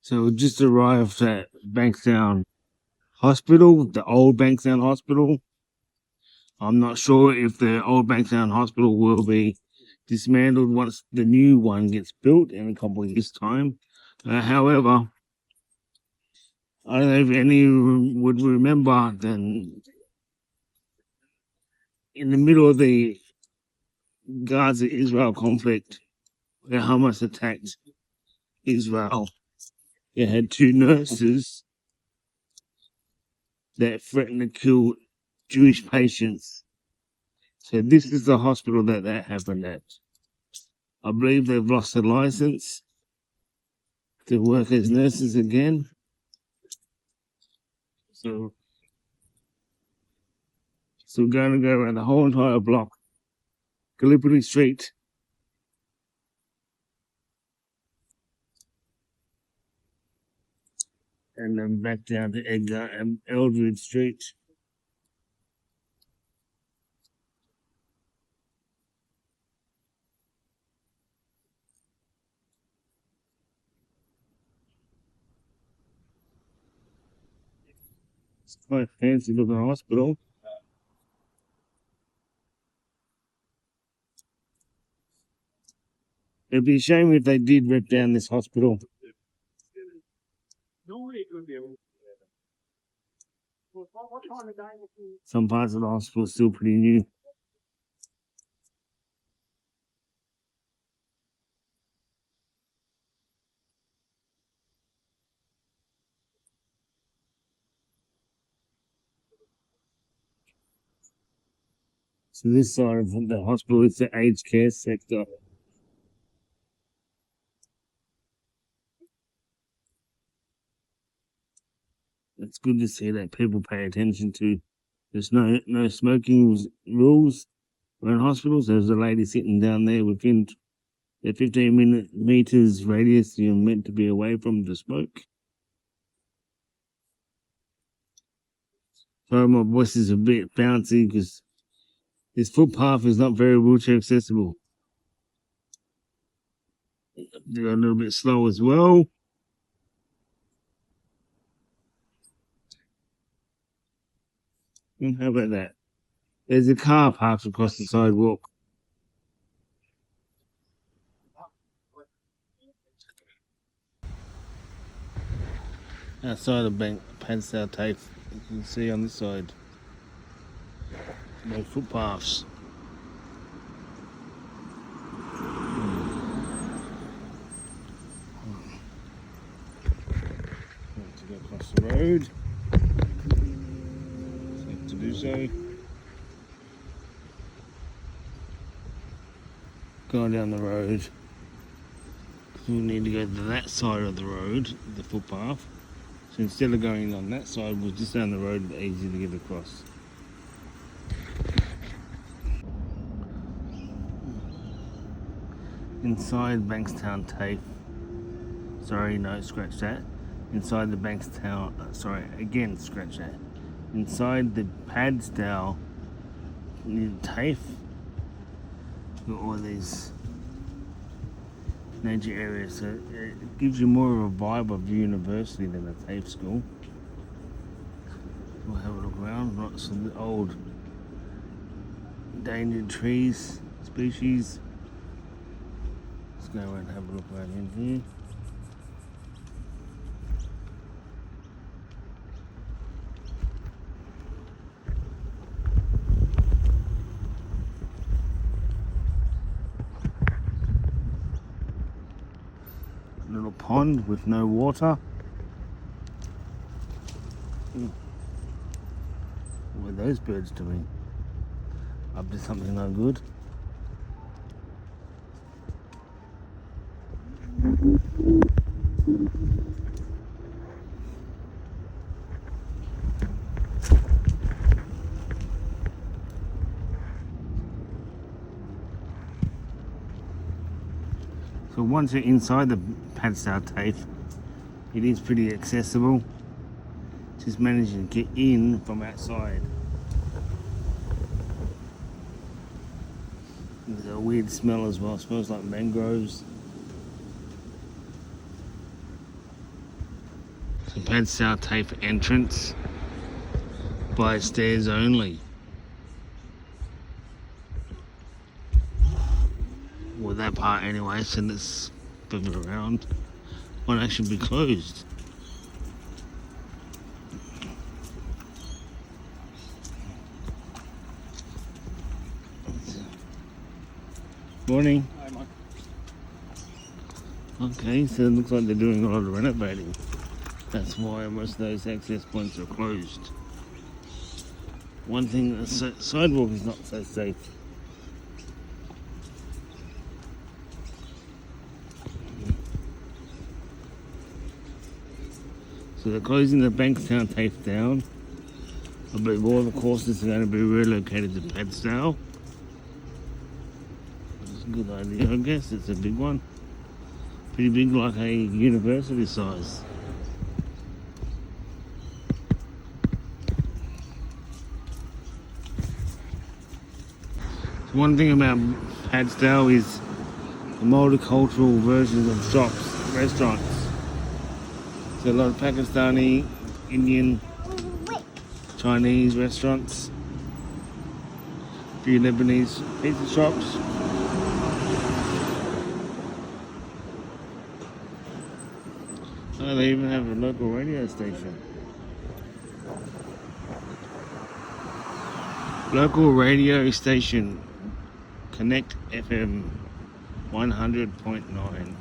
So we just arrived at Bankstown Hospital, the old Bankstown Hospital. I'm not sure if the old Bankstown Hospital will be dismantled once the new one gets built in a couple of years' time. However, I don't know if any would remember then in the middle of the Gaza-Israel conflict, where Hamas attacked Israel, you had two nurses that threatened to kill Jewish patients. So this is the hospital that happened at. I believe they've lost their license to work as nurses again. So we're going to go around the whole entire block, Gallipoli Street, and then back down to Edgar and Eldred Street. It's quite a fancy looking hospital. It'd be a shame if they did rip down this hospital. Some parts of the hospital are still pretty new. So this side of the hospital is the aged care sector. It's good to see that people pay attention to. There's no smoking rules around hospitals. There's a lady sitting down there within the 15 meters radius you're meant to be away from the smoke. Sorry, my voice is a bit bouncy because this footpath is not very wheelchair accessible. They're a little bit slow as well. How about that? There's a car parked across the sidewalk. Outside of Padstow tape, you can see on this side, no footpaths. To go across the road. Safe to do so. Going down the road. We need to go to that side of the road, the footpath. So instead of going on that side, we're just down the road, easy to get across. Inside Bankstown TAFE, sorry, no, scratch that. Inside the Bankstown, scratch that. Inside the Padstow TAFE, got all these major areas, so it gives you more of a vibe of university than a TAFE school. We'll have a look around, lots of old endangered trees, species. Let's go and have a look right in here. Little pond with no water. What are those birds doing? Up to something no good. So once you're inside the Padstow TAFE, it is pretty accessible. Just managing to get in from outside. There's a weird smell as well. It smells like mangroves. The Padstow Tape entrance by stairs only. Well, that part anyway, so let's move it around. Might actually be closed. Morning. Hi, Mike. Okay, so it looks like they're doing a lot of renovating. That's why most of those access points are closed. One thing, the sidewalk is not so safe. So they're closing the Bankstown Tape down. I believe all the courses are going to be relocated to Padstow. It's a good idea, I guess. It's a big one. Pretty big, like a university size. So one thing about Padstow is the multicultural versions of shops, restaurants. So a lot of Pakistani, Indian, Chinese restaurants, a few Lebanese pizza shops. Oh, they even have a local radio station. Local radio station, Connect FM 100.9.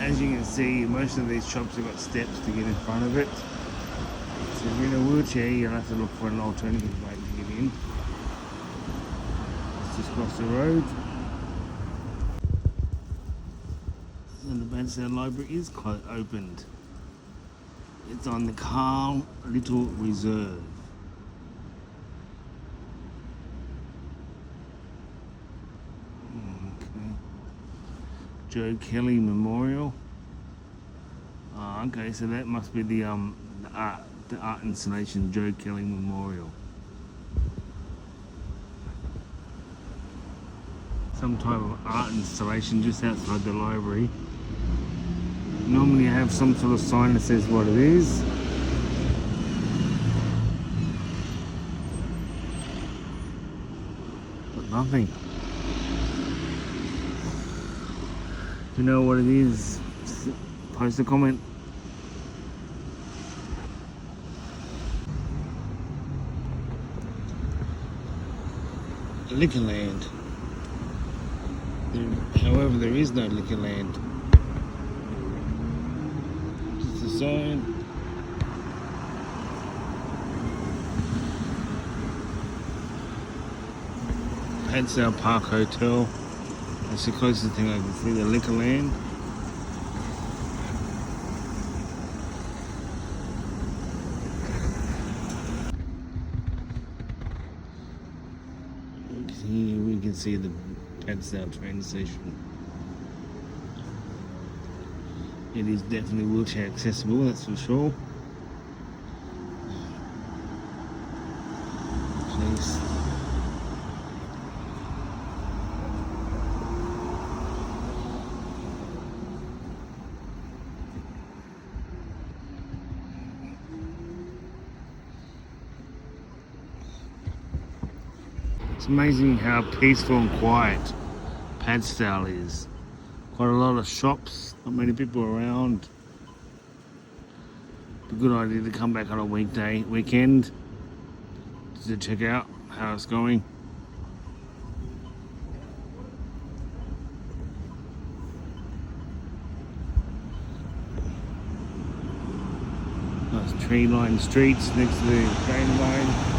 As you can see, most of these shops have got steps to get in front of it. So if you're in a wheelchair, you'll have to look for an alternative way to get in. Let's just cross the road. And the Padstow Library is opened. It's on the Carl Little Reserve. Joe Kelly Memorial. Oh, okay, so that must be the art installation, Joe Kelly Memorial. Some type of art installation just outside the library. Normally you have some sort of sign that says what it is. But nothing. If you know what it is, post a comment. Liquorland. However, there is no Liquorland. Just a sign. Padstow Park Hotel. That's the closest thing I can see to Liquorland. Here we can see the Padstow train station. It is definitely wheelchair accessible, that's for sure. Please. It's amazing how peaceful and quiet Padstow is. Quite a lot of shops, not many people around. It's a good idea to come back on a weekend, to check out how it's going. Nice tree-lined streets next to the train line.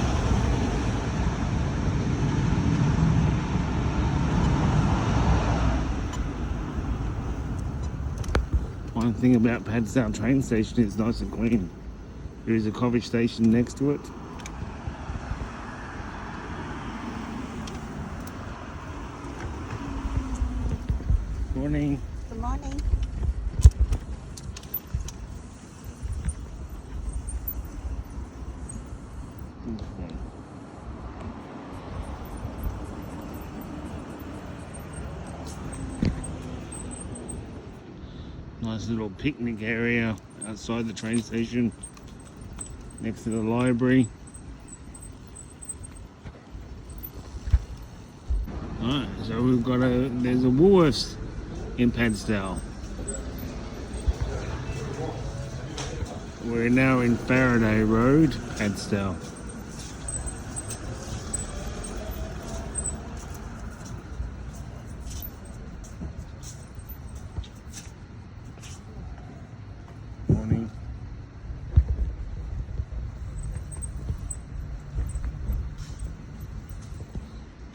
One thing about Padstow train station is nice and clean. There is a coffee station next to it. Morning. Good morning. Okay. Nice little picnic area outside the train station, next to the library. Alright, so there's a Woolworths in Padstow. We're now in Faraday Road, Padstow. Morning.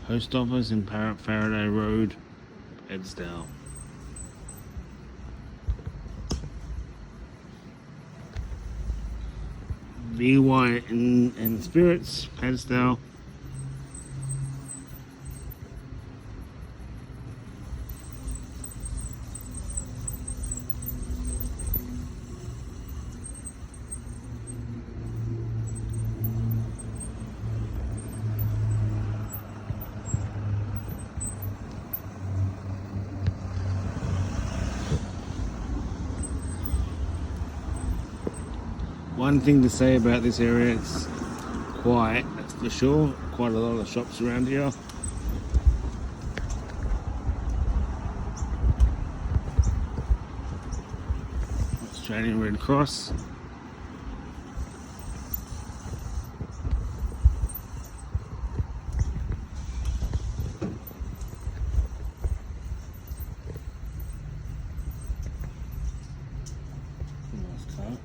Post office in Faraday Road, Padstow. BY and Spirits, Padstow. One thing to say about this area, it's quiet, that's for sure. Quite a lot of shops around here. Australian Red Cross. Nice car.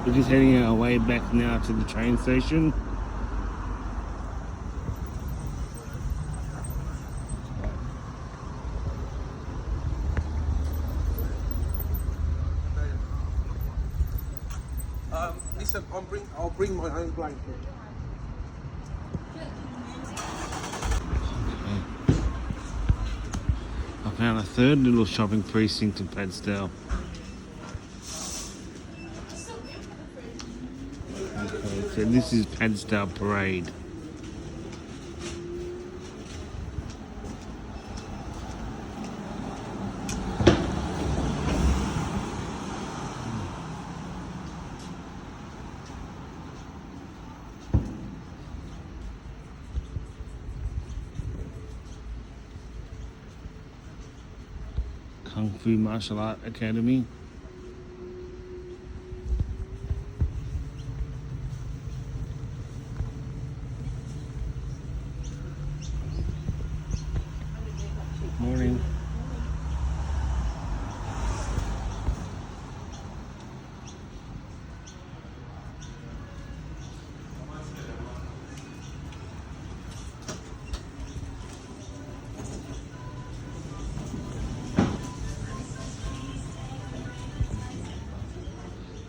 We're just heading our way back now to the train station. Listen, I'll bring my own blanket. I found a third little shopping precinct in Padstow. Okay, so this is Padstow Parade. Kung Fu Martial Art Academy. Morning.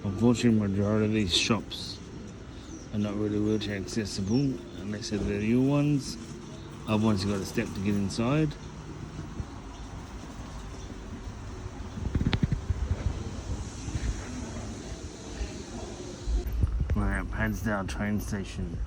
Unfortunately, majority of these shops are not really wheelchair accessible unless they're the new ones. Other ones you've got a step to get inside. We're at Padstow train station.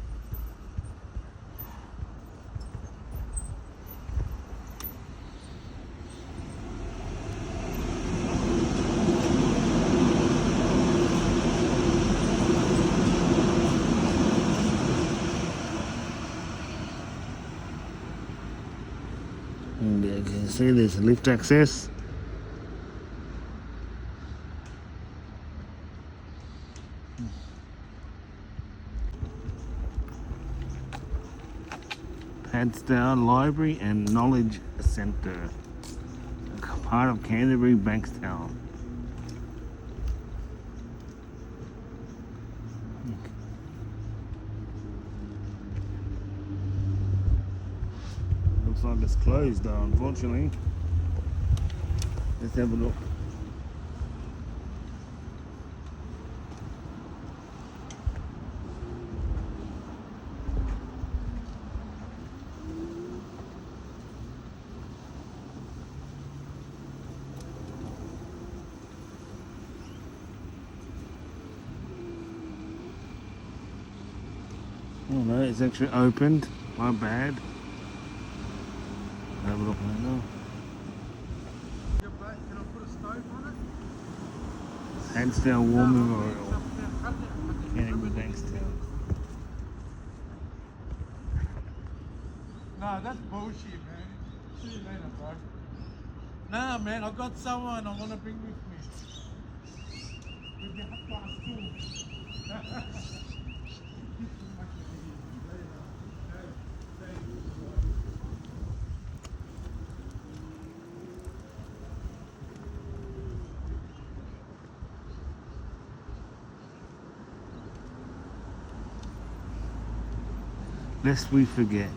And you can see there's lift access. Padstow Library and Knowledge Centre. part of Canterbury, Bankstown. Looks like it's closed though, unfortunately. Let's have a look. Oh no, it's actually opened. My bad. Have a look right now. Can I put a stove on it? Padstow warming oil. Canterbury, Bankstown. No, that's bullshit, man. See you later, bro. Nah, man, I got someone I want to bring with me. With the Padstow. Lest we forget.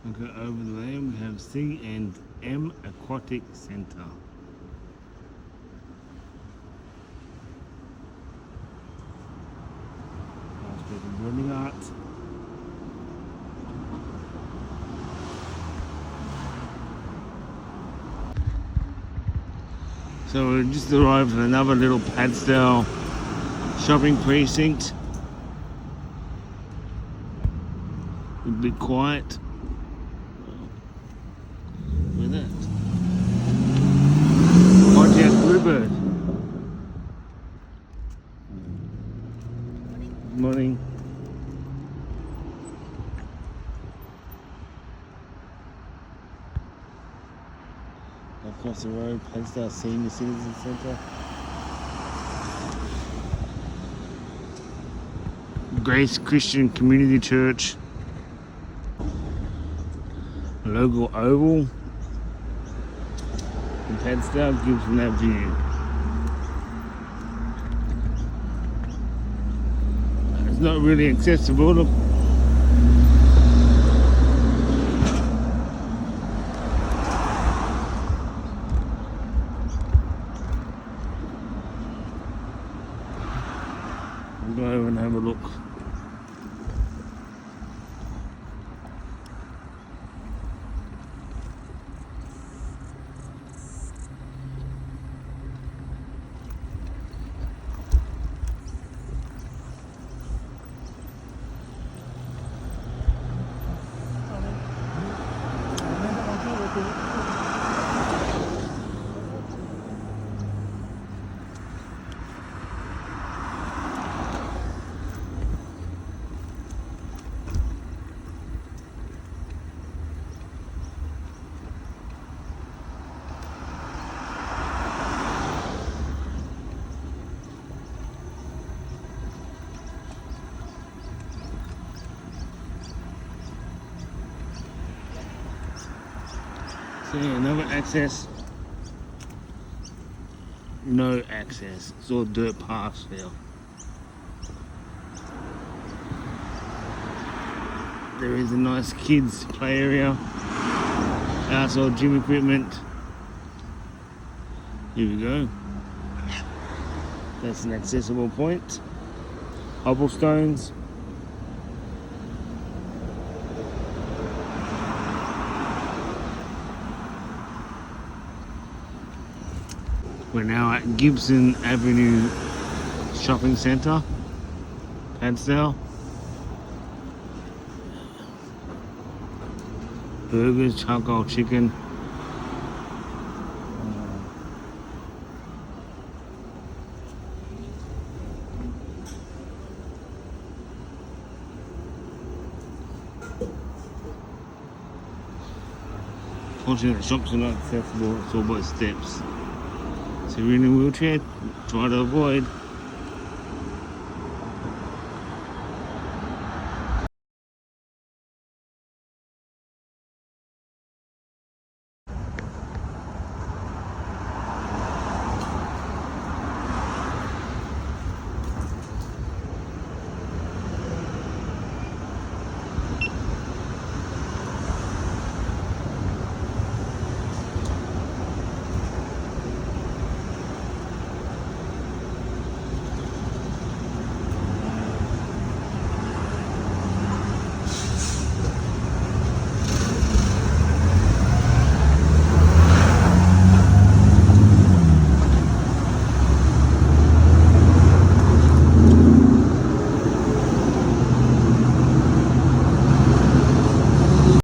Okay, over there we have C&M Aquatic Centre. Building art. So we just arrived at another little Padstow shopping precinct. A bit quiet. Look at that. Pontiac Bluebird. Good morning. Across the road, Padstow Senior Citizen Centre. Grace Christian Community Church. Local Oval. And Padstow gives them that view. It's not really accessible. Look. We'll go over and have a look. So yeah, another access. No access. It's all dirt paths now. There is a nice kids play area. Outside gym equipment. Here we go. That's an accessible point. Cobblestones. We're now at Gibson Avenue Shopping Centre, Padstow. Burgers, charcoal chicken. Unfortunately, the shops are not accessible, it's all by steps. So if you're in a wheelchair, try to avoid.